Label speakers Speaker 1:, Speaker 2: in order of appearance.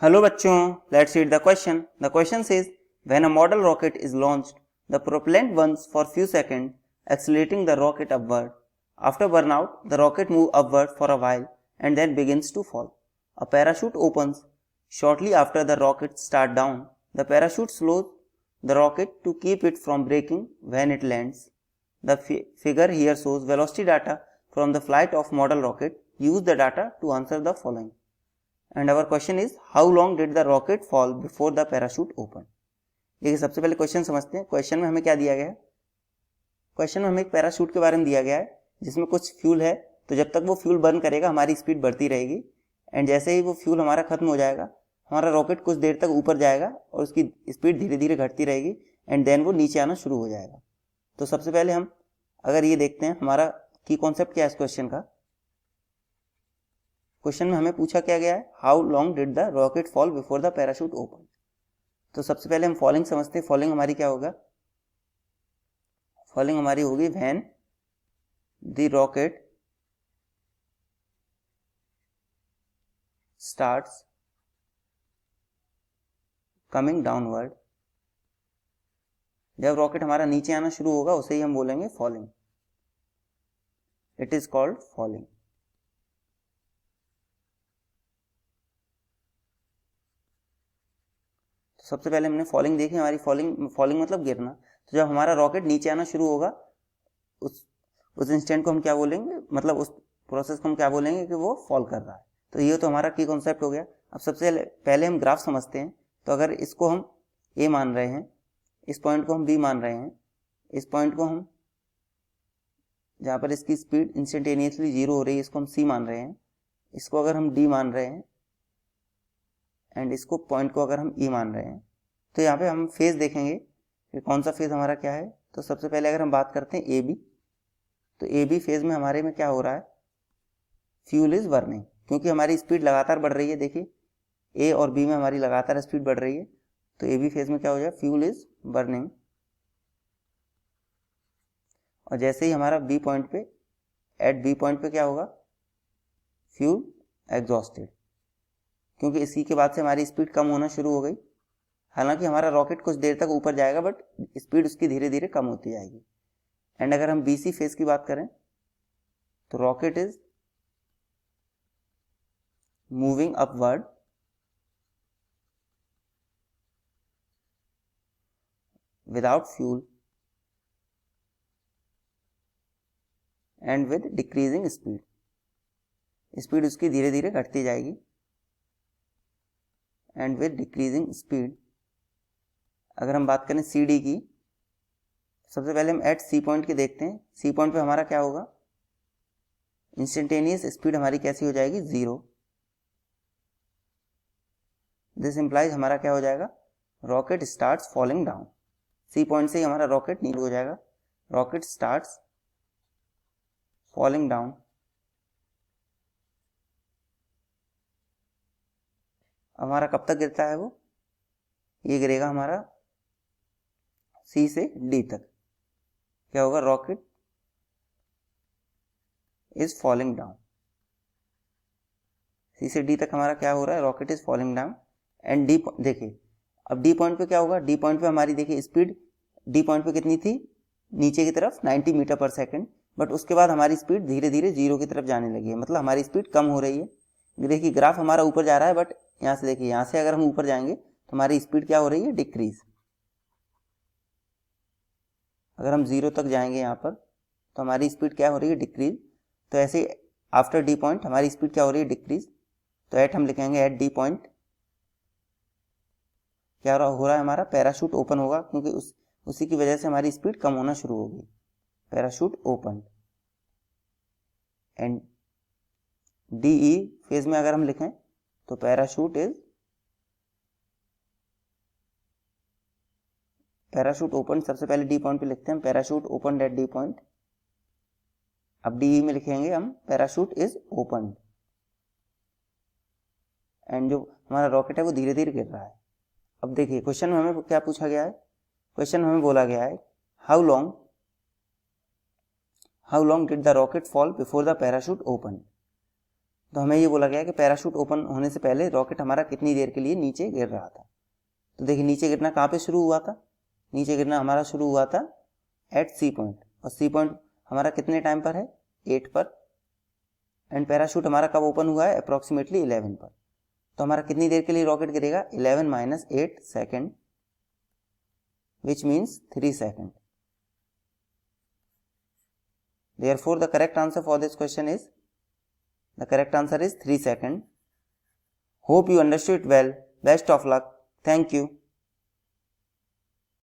Speaker 1: Hello बच्चों, let's read the question. The question says, when a model rocket is launched, the propellant burns for few seconds, accelerating the rocket upward. After burnout, the rocket moves upward for a while and then begins to fall. A parachute opens shortly after the rocket starts down. The parachute slows the rocket to keep it from breaking when it lands. The figure here shows velocity data from the flight of model rocket. Use the data to answer the following. And our question is, how long did the rocket fall before the parachute opened? देखिए सबसे पहले question समझते हैं. Question में हमें क्या दिया गया है? क्वेश्चन में हमें एक पैराशूट के बारे में दिया गया है जिसमें कुछ फ्यूल है. तो जब तक वो फ्यूल बर्न करेगा हमारी स्पीड बढ़ती रहेगी एंड जैसे ही वो फ्यूल हमारा खत्म हो जाएगा हमारा रॉकेट कुछ देर तक ऊपर जाएगा और उसकी स्पीड धीरे धीरे घटती रहेगी एंड देन वो नीचे आना शुरू हो जाएगा. तो सबसे पहले हम अगर ये देखते हैं हमारा की कॉन्सेप्ट क्या है इस क्वेश्चन का. क्वेश्चन में हमें पूछा क्या गया है, how long did the rocket fall before the parachute open. तो सबसे पहले हम फॉलिंग समझते हैं. फॉलिंग हमारी क्या होगा? फॉलिंग हमारी होगी when the rocket starts coming downward. जब रॉकेट हमारा नीचे आना शुरू होगा उसे ही हम बोलेंगे falling. It is called fouling. सबसे पहले हमने फॉलिंग देखी. हमारी फॉलिंग मतलब गिरना. तो जब हमारा रॉकेट नीचे आना शुरू होगा उस इंस्टेंट को हम क्या बोलेंगे, मतलब उस प्रोसेस को हम क्या बोलेंगे कि वो फॉल कर रहा है. तो ये तो हमारा की कॉन्सेप्ट हो गया. अब सबसे पहले हम ग्राफ समझते हैं. तो अगर इसको हम ए मान रहे हैं, इस पॉइंट को हम बी मान रहे हैं, इस पॉइंट को हम जहाँ पर इसकी स्पीड इंस्टेंटेनियसली जीरो हो रही है इसको हम सी मान रहे हैं, इसको अगर हम डी मान रहे हैं एंड इसको पॉइंट को अगर हम ई मान रहे हैं. तो यहाँ पे हम फेज देखेंगे कि कौन सा फेज हमारा क्या है. तो सबसे पहले अगर हम बात करते हैं ए बी, तो ए बी फेज में हमारे में क्या हो रहा है, फ्यूल इज बर्निंग. क्योंकि हमारी स्पीड लगातार बढ़ रही है. देखिए ए और बी में हमारी लगातार स्पीड बढ़ रही है. तो ए बी फेज में क्या हो जाए, फ्यूल इज बर्निंग. और जैसे ही हमारा बी पॉइंट पे, एट बी पॉइंट पे क्या होगा, फ्यूल एग्जॉस्टेड. क्योंकि इसी के बाद से हमारी स्पीड कम होना शुरू हो गई. हालांकि हमारा रॉकेट कुछ देर तक ऊपर जाएगा बट स्पीड उसकी धीरे धीरे कम होती जाएगी. एंड अगर हम बीसी फेज की बात करें तो rocket is moving upward without fuel and with decreasing speed. Speed उसकी धीरे धीरे घटती जाएगी एंड विद डिक्रीजिंग स्पीड. अगर हम बात करें सी डी की, सबसे पहले हम एट सी पॉइंट की देखते हैं. सी पॉइंट पे हमारा क्या होगा, इंस्टेंटेनियस स्पीड हमारी कैसी हो जाएगी, जीरो. दिस इंप्लाइज हमारा क्या हो जाएगा, rocket starts falling down. C point से ही हमारा रॉकेट नीचे हो जाएगा. Rocket starts falling down. हमारा कब तक गिरता है वो, ये गिरेगा हमारा सी से डी तक. क्या होगा, रॉकेट इज फॉलिंग डाउन. सी से डी तक हमारा क्या हो रहा है, rocket is falling down. And D देखिए अब डी पॉइंट पे क्या होगा, डी पॉइंट पे हमारी देखिए स्पीड डी पॉइंट पे कितनी थी, नीचे की तरफ 90 मीटर पर सेकंड. बट उसके बाद हमारी स्पीड धीरे धीरे जीरो की तरफ जाने लगी है, मतलब हमारी स्पीड कम हो रही है. देखिए ग्राफ हमारा ऊपर जा रहा है बट यहाँ से देखिए, यहाँ से अगर हम ऊपर जाएंगे तो हमारी स्पीड क्या हो रही है, डिक्रीज. अगर हम जीरो तक जाएंगे यहाँ पर तो हमारी स्पीड क्या हो रही है, डिक्रीज. तो ऐसे आफ्टर डी पॉइंट हमारी स्पीड क्या हो रही है, डिक्रीज. तो एट हम लिखेंगे एट डी पॉइंट क्या हो रहा है, हमारा पैराशूट ओपन होगा क्योंकि उसी की वजह से हमारी स्पीड कम होना शुरू होगी. Parachute open. And D E phase में अगर हम लिखें तो पैराशूट ओपन. सबसे पहले डी पॉइंट पे लिखते हैं parachute open at D point. अब डी में लिखेंगे हम पैराशूट इज ओपन. एंड जो हमारा रॉकेट है वो धीरे धीरे गिर रहा है. अब देखिए क्वेश्चन में हमें क्या पूछा गया है, क्वेश्चन में हमें बोला गया है how long did the rocket fall before the parachute open. तो हमें ये बोला गया कि पैराशूट ओपन होने से पहले रॉकेट हमारा कितनी देर के लिए नीचे गिर रहा था। तो देखिए नीचे गिरना कहाँ पे शुरू हुआ था, नीचे गिरना हमारा शुरू हुआ था एट सी पॉइंट, और सी पॉइंट हमारा कितने टाइम पर है, 8 पर, एंड पैराशूट हमारा कब ओपन हुआ है, अप्रॉक्सीमेटली 11 पर। तो हमारा कितनी देर के लिए रॉकेट गिरेगा, 11 minus 8 second, which means 3 second. Therefore, the correct answer for this question is, the correct answer is 3 seconds. Hope you understood well. Best of luck. Thank you.